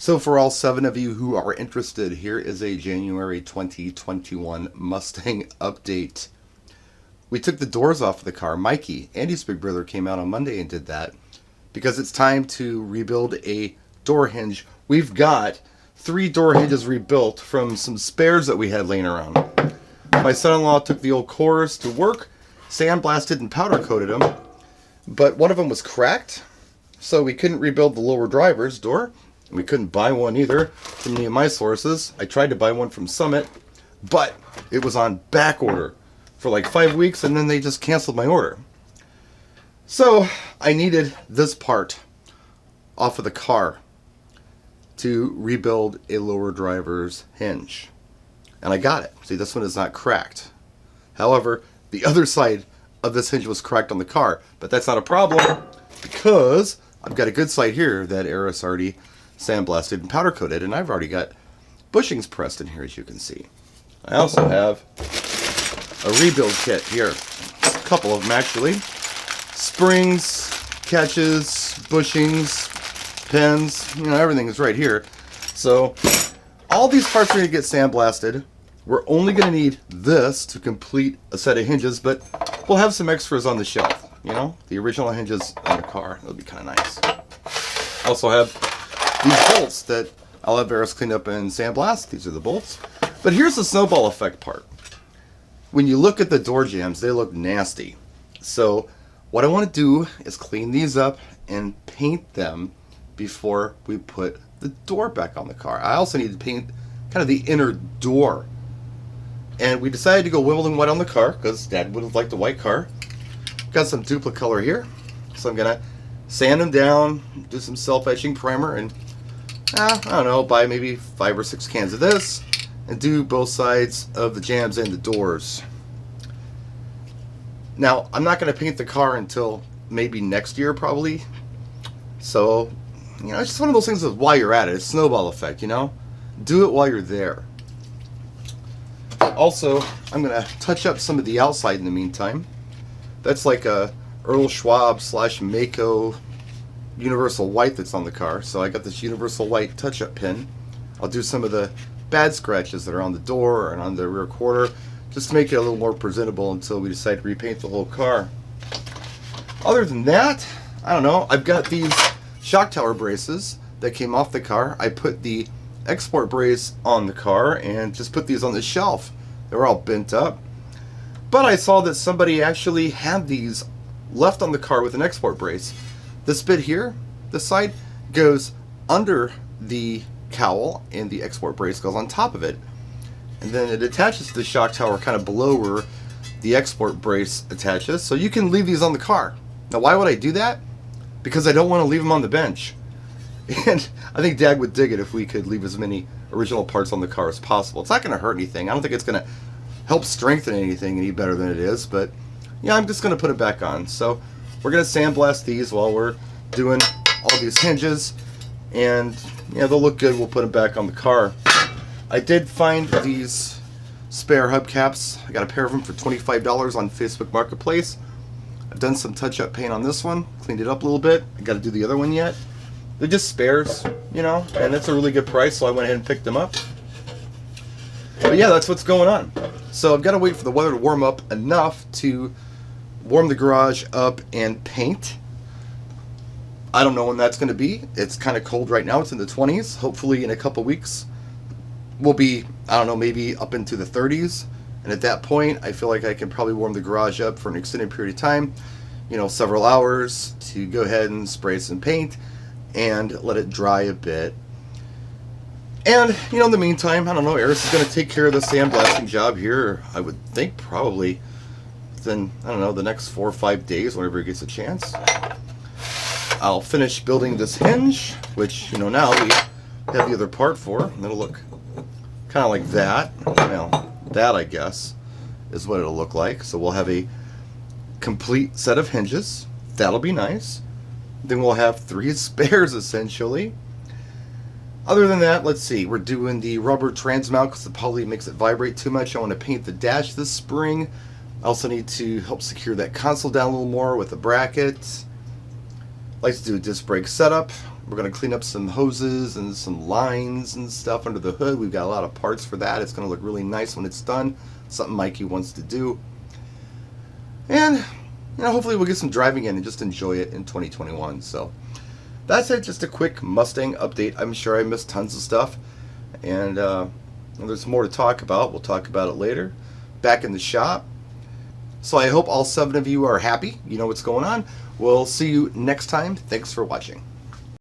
So for all 7 of you who are interested, here is a January 2021 Mustang update. We took the doors off of the car. Mikey, Andy's big brother, came out on Monday and did that because it's time to rebuild a door hinge. We've got 3 door hinges rebuilt from some spares that we had laying around. My son-in-law took the old cores to work, sandblasted and powder coated them, but one of them was cracked, so we couldn't rebuild the lower driver's door. We couldn't buy one either from any of my sources. I tried to buy one from Summit, but it was on back order for like 5 weeks, and then they just canceled my order. So I needed this part off of the car to rebuild a lower driver's hinge. And I got it. See, this one is not cracked. However, the other side of this hinge was cracked on the car, but that's not a problem because I've got a good side here that Eris already sandblasted and powder coated, and I've already got bushings pressed in here, as you can see. I also have a rebuild kit here, a couple of them actually. Springs, catches, bushings, pins, everything is right here. So all these parts are going to get sandblasted. We're only going to need this to complete a set of hinges, but we'll have some extras on the shelf. The original hinges on the car. It'll be kind of nice. I also have these bolts that I'll have Eris clean up and sandblast. These are the bolts. But here's the snowball effect part. When you look at the door jambs, they look nasty. So what I want to do is clean these up and paint them before we put the door back on the car. I also need to paint kind of the inner door. And we decided to go Wimbledon white on the car because Dad would have liked the white car. Got some Duplicolor here. So I'm going to sand them down, do some self-etching primer, and I don't know, buy maybe 5 or 6 cans of this and do both sides of the jambs and the doors. Now, I'm not going to paint the car until maybe next year probably. So, it's just one of those things that while you're at it, it's snowball effect, Do it while you're there. Also, I'm going to touch up some of the outside in the meantime. That's like a Earl Schwab / Mako universal white that's on the car. So I got this universal white touch-up pin. I'll do some of the bad scratches that are on the door and on the rear quarter just to make it a little more presentable until we decide to repaint the whole car. Other than that, I don't know. I've got these shock tower braces that came off the car. I put the export brace on the car and just put these on the shelf. They were all bent up. But I saw that somebody actually had these left on the car with an export brace. This bit here, this side, goes under the cowl and the export brace goes on top of it. And then it attaches to the shock tower kind of below where the export brace attaches. So you can leave these on the car. Now why would I do that? Because I don't want to leave them on the bench. And I think Dad would dig it if we could leave as many original parts on the car as possible. It's not going to hurt anything. I don't think it's going to help strengthen anything any better than it is, but I'm just going to put it back on. So we're going to sandblast these while we're doing all these hinges, and they'll look good. We'll put them back on the car. I did find these spare hubcaps. I got a pair of them for $25 on Facebook Marketplace. I've done some touch-up paint on this one, cleaned it up a little bit. I got to do the other one yet. They're just spares, and it's a really good price, so I went ahead and picked them up. But yeah, that's what's going on. So I've got to wait for the weather to warm up enough to warm the garage up and paint. I don't know when that's going to be. It's kind of cold right now. It's in the 20s. Hopefully in a couple weeks we'll be, I don't know, maybe up into the 30s. And at that point, I feel like I can probably warm the garage up for an extended period of time, several hours, to go ahead and spray some paint and let it dry a bit. And, in the meantime, I don't know, Eris is going to take care of the sandblasting job here, I would think probably within, I don't know, the next 4 or 5 days, whenever he gets a chance. I'll finish building this hinge, which, now we have the other part for, and it'll look kind of like that. Well, that, I guess, is what it'll look like. So we'll have a complete set of hinges. That'll be nice. Then we'll have 3 spares, essentially. Other than that, let's see. We're doing the rubber transmount because the poly makes it vibrate too much. I want to paint the dash this spring. I also need to help secure that console down a little more with a bracket. I like to do a disc brake setup. We're going to clean up some hoses and some lines and stuff under the hood. We've got a lot of parts for that. It's going to look really nice when it's done. Something Mikey wants to do. And, hopefully we'll get some driving in and just enjoy it in 2021. So that's it. Just a quick Mustang update. I'm sure I missed tons of stuff. And there's more to talk about. We'll talk about it later. Back in the shop. So I hope all 7 of you are happy. You know what's going on. We'll see you next time. Thanks for watching.